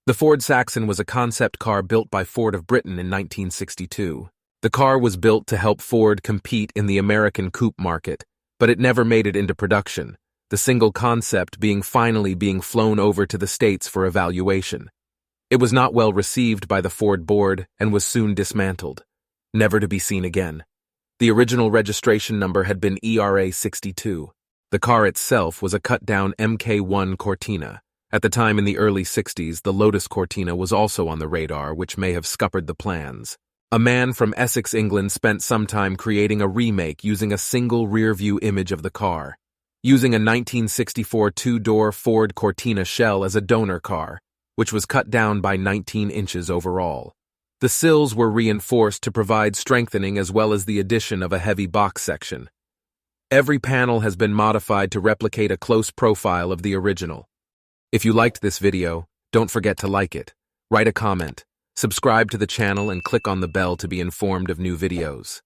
The Ford Saxon was a concept car built by Ford of Britain in 1962. The car was built to help Ford compete in the American coupe market, but it never made it into production, the single concept being flown over to the States for evaluation. It was not well received by the Ford board and was soon dismantled, never to be seen again. The original registration number had been ERA 62. The car itself was a cut-down Mk1 Cortina. At the time in the early 60s, the Lotus Cortina was also on the radar, which may have scuppered the plans. A man from Essex, England spent some time creating a remake using a single rear-view image of the car, using a 1964 two-door Ford Cortina shell as a donor car, which was cut down by 19 inches overall. The sills were reinforced to provide strengthening as well as the addition of a heavy box section. Every panel has been modified to replicate a close profile of the original. If you liked this video, don't forget to like it, write a comment, subscribe to the channel and click on the bell to be informed of new videos.